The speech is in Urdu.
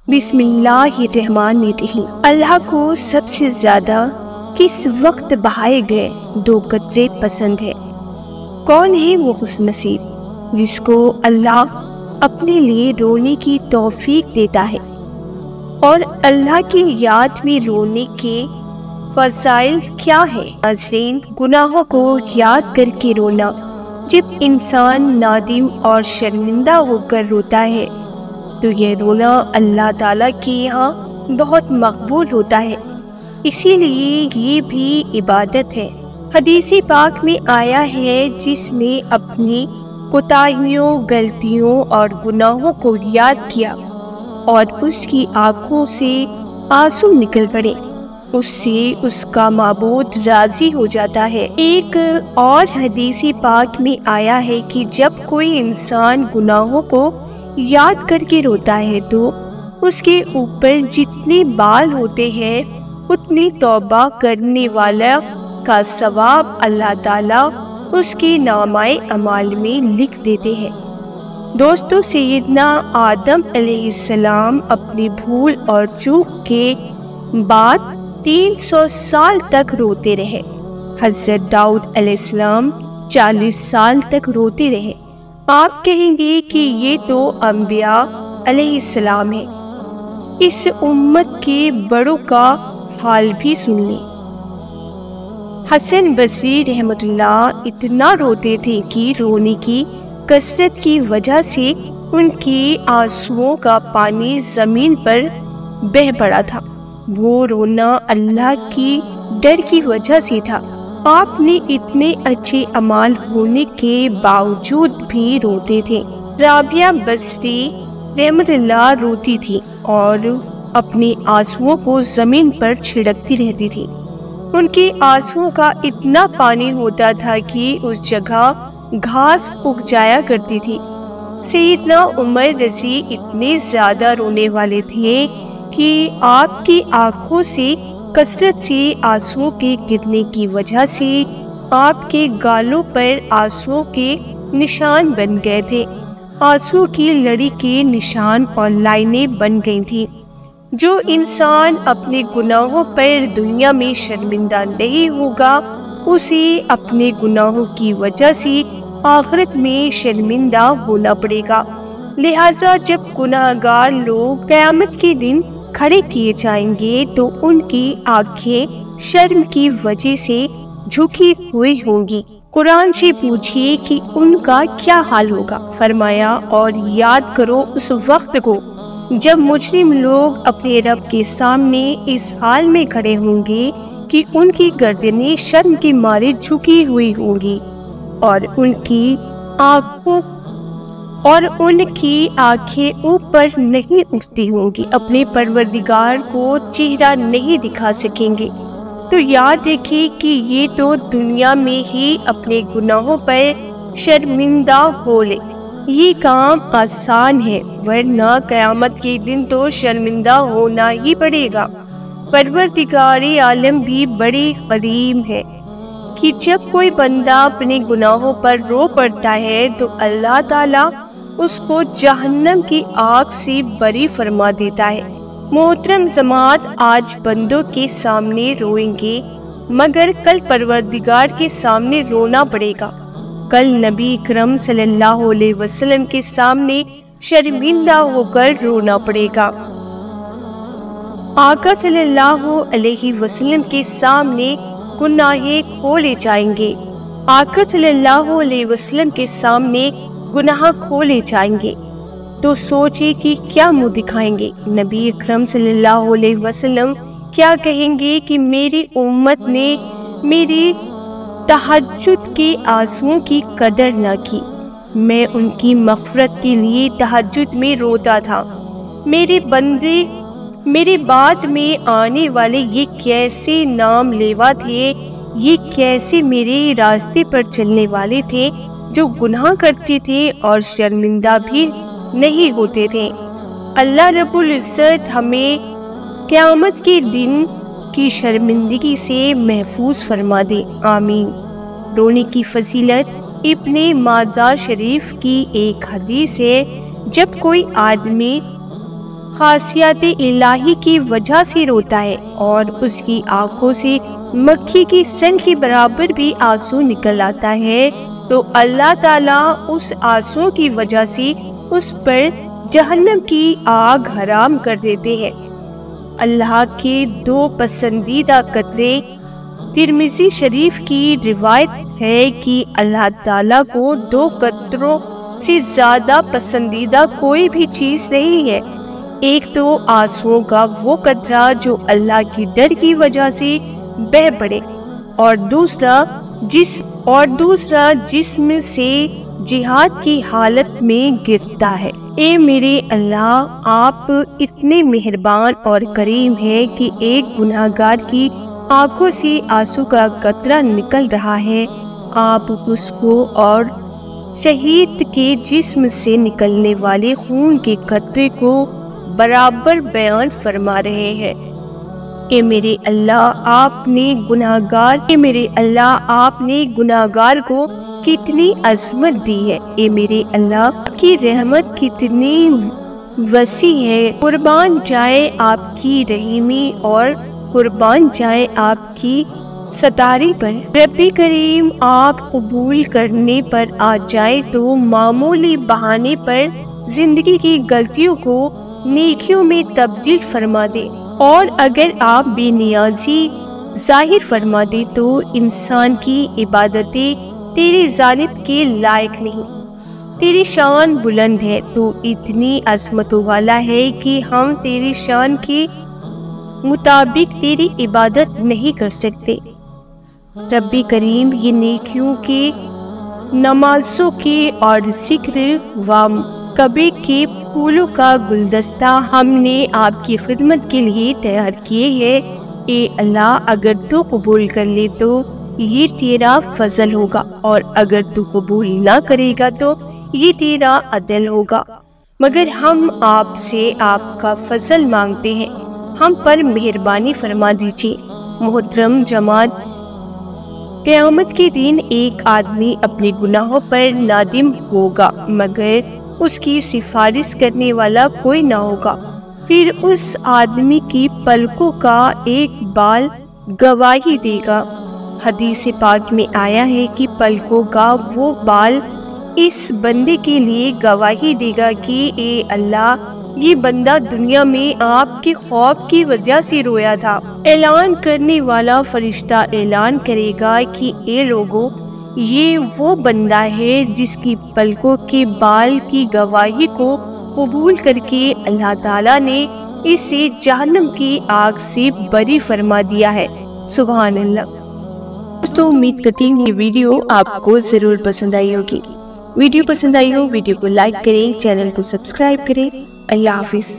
بسم اللہ الرحمن الرحیم۔ اللہ کو سب سے زیادہ کس وقت بہائے گئے 2 قطرے پسند ہے؟ کون ہے وہ خوش نصیب جس کو اللہ اپنے لیے رونے کی توفیق دیتا ہے؟ اور اللہ کی یاد میں رونے کے فضائل کیا ہے؟ ناظرین، گناہوں کو یاد کر کے رونا جب انسان نادم اور شرمندہ ہو کر روتا ہے تو یہ رونا اللہ تعالیٰ کے یہاں بہت مقبول ہوتا ہے، اسی لیے یہ بھی عبادت ہے۔ حدیث پاک میں آیا ہے جس نے اپنی کوتاہیوں، غلطیوں اور گناہوں کو یاد کیا اور اس کی آنکھوں سے آنسو نکل پڑے، اس سے اس کا معبود راضی ہو جاتا ہے۔ ایک اور حدیث پاک میں آیا ہے کہ جب کوئی انسان گناہوں کو یاد کر کے روتا ہے تو اس کے اوپر جتنے بال ہوتے ہیں اتنی توبہ کرنے والا کا ثواب اللہ تعالیٰ اس کے نامہ اعمال میں لکھ دیتے ہیں۔ دوستو، سیدنا آدم علیہ السلام اپنی بھول اور چوک کے بعد 300 سال تک روتے رہے۔ حضرت داؤد علیہ السلام 40 سال تک روتے رہے۔ آپ کہیں گے کہ یہ تو انبیاء علیہ السلام ہے، اس امت کے بڑوں کا حال بھی سن لیں۔ حسن بصری رحمۃ اللہ اتنا روتے تھے کہ رونے کی کثرت کی وجہ سے ان کے آنسوؤں کا پانی زمین پر بہہ پڑا تھا۔ وہ رونا اللہ کی ڈر کی وجہ سے تھا۔ آپ نے اتنے اچھے اعمال ہونے کے باوجود بھی روتے تھے۔ رابعہ بصری رحمت اللہ روتی تھی اور اپنے آنسوؤں کو زمین پر چھڑکتی رہتی تھی۔ ان کے آنسوؤں کا اتنا پانی ہوتا تھا کہ اس جگہ گھاس اگ جایا کرتی تھی۔ سیدنا عمر رضی اتنے زیادہ رونے والے تھے کہ آپ کی آنکھوں سے کثرت سے آنسوؤں کے گرنے کی وجہ سے آپ کے گالوں پر آنسوؤں کے نشان بن گئے تھے۔ آنسو کی لڑی کے نشان اور لائنیں بن گئی تھیں۔ جو انسان اپنے گناہوں پر دنیا میں شرمندہ نہیں ہوگا اسے اپنے گناہوں کی وجہ سے آخرت میں شرمندہ ہونا پڑے گا۔ لہٰذا جب گناہگار لوگ قیامت کے دن کھڑے کیے جائیں گے تو ان کی آنکھیں شرم کی وجہ سے جھکی ہوئی ہوں گی۔ قرآن سے پوچھیے کہ ان کا کیا حال ہوگا؟ فرمایا، اور یاد کرو اس وقت کو جب مجرم لوگ اپنے رب کے سامنے اس حال میں کھڑے ہوں گے کہ ان کی گردنیں شرم کے مارے جھکی ہوئی ہوں گی اور ان کی آنکھیں اوپر نہیں اٹھتی ہوں گی، اپنے پروردگار کو چہرہ نہیں دکھا سکیں گے۔ تو یاد رکھیں کہ یہ تو دنیا میں ہی اپنے گناہوں پر شرمندہ ہو لے، یہ کام آسان ہے، ورنہ قیامت کے دن تو شرمندہ ہونا ہی پڑے گا۔ پروردگار عالم بھی بڑے کریم ہے کہ جب کوئی بندہ اپنے گناہوں پر رو پڑتا ہے تو اللہ تعالیٰ اس کو جہنم کی آگ سے بری فرما دیتا ہے۔ محترم جماعت، آج بندوں کے سامنے روئیں گے مگر کل پروردگار کے سامنے رونا پڑے گا۔ کل نبی اکرم صلی اللہ علیہ وسلم کے سامنے شرمندہ ہو کر رونا پڑے گا۔ آقا صلی اللہ علیہ وسلم کے سامنے گناہیں کھولے جائیں گے۔ آقا صلی اللہ علیہ وسلم کے سامنے گناہ کھولے جائیں گے تو سوچے کہ کیا منہ دکھائیں گے۔ نبی اکرم صلی اللہ علیہ وسلم کیا کہیں گے کہ میری امت نے میری تہجد کے آنسوؤں کی قدر نہ کی، میں ان کی مغفرت کے لیے تہجد میں روتا تھا۔ میرے بندے میرے بعد میں آنے والے یہ کیسے نام لیوا تھے، یہ کیسے میرے راستے پر چلنے والے تھے جو گناہ کرتے تھے اور شرمندہ بھی نہیں ہوتے تھے۔ اللہ رب العزت ہمیں قیامت کے دن کی شرمندگی سے محفوظ فرما دے، آمین۔ رونے کی فضیلت ابن ماجہ شریف کی ایک حدیث ہے، جب کوئی آدمی خاصیت الہی کی وجہ سے روتا ہے اور اس کی آنکھوں سے مکھی کی سن کے برابر بھی آنسو نکل آتا ہے، تو اللہ تعالیٰ اس آنسو کی وجہ سے اس پر جہنم کی آگ حرام کر دیتے ہیں۔ اللہ کے 2 پسندیدہ قطرے۔ ترمذی شریف کی روایت ہے کہ اللہ تعالیٰ کو 2 قطروں سے زیادہ پسندیدہ کوئی بھی چیز نہیں ہے۔ ایک تو آنسوؤں کا وہ قطرہ جو اللہ کی ڈر کی وجہ سے بہہ پڑے، اور دوسرا جسم سے جہاد کی حالت میں گرتا ہے۔ اے میرے اللہ، آپ اتنے مہربان اور کریم ہیں کہ ایک گناہگار کی آنکھوں سے آنسو کا قطرہ نکل رہا ہے، آپ اس کو اور شہید کے جسم سے نکلنے والے خون کے قطرے کو برابر بیان فرما رہے ہیں۔ اے میرے اللہ، آپ نے گناہگار کو کتنی عظمت دی ہے۔ اے میرے اللہ، آپ کی رحمت کتنی وسیع ہے۔ قربان جائے آپ کی رحیمی اور قربان جائے آپ کی ستاری پر۔ رب کریم، آپ قبول کرنے پر آ جائے تو معمولی بہانے پر زندگی کی غلطیوں کو نیکیوں میں تبدیل فرما دے، اور اگر آپ بے نیازی ظاہر فرما دے تو انسان کی عبادتیں تیرے جانب کے لائق نہیں۔ تیری شان بلند ہے، تو اتنی عظمت والا ہے کہ ہم تیری شان کے مطابق تیری عبادت نہیں کر سکتے۔ رب کریم، یہ نیکیوں کے، نمازوں کے اور ذکر و کعبے کے پھولوں کا گلدستہ ہم نے آپ کی خدمت کے لیے تیار کیے ہیں۔ اے اللہ، اگر تو قبول کر لے تو یہ تیرا فضل ہوگا، اور اگر تو قبول نہ کرے گا تو یہ تیرا عدل ہوگا، مگر ہم آپ سے آپ کا فضل مانگتے ہیں، ہم پر مہربانی فرما دیجیے۔ محترم جماعت، قیامت کے دن ایک آدمی اپنے گناہوں پر نادم ہوگا، مگر اس کی سفارش کرنے والا کوئی نہ ہوگا۔ پھر اس آدمی کی پلکوں کا ایک بال گواہی دے گا۔ حدیث پاک میں آیا ہے کہ پلکوں کا وہ بال اس بندے کے لیے گواہی دے گا کہ اے اللہ، یہ بندہ دنیا میں آپ کے خوف کی وجہ سے رویا تھا۔ اعلان کرنے والا فرشتہ اعلان کرے گا کہ اے لوگوں، یہ وہ بندہ ہے جس کی پلکوں کے بال کی گواہی کو قبول کر کے اللہ تعالیٰ نے اسے جہنم کی آگ سے بری فرما دیا ہے۔ سبحان اللہ۔ دوستو، امید کرتی ہوں یہ ویڈیو آپ کو ضرور پسند آئی ہوگی۔ ویڈیو پسند آئی ہو، ویڈیو کو لائک کریں، چینل کو سبسکرائب کریں۔ اللہ حافظ۔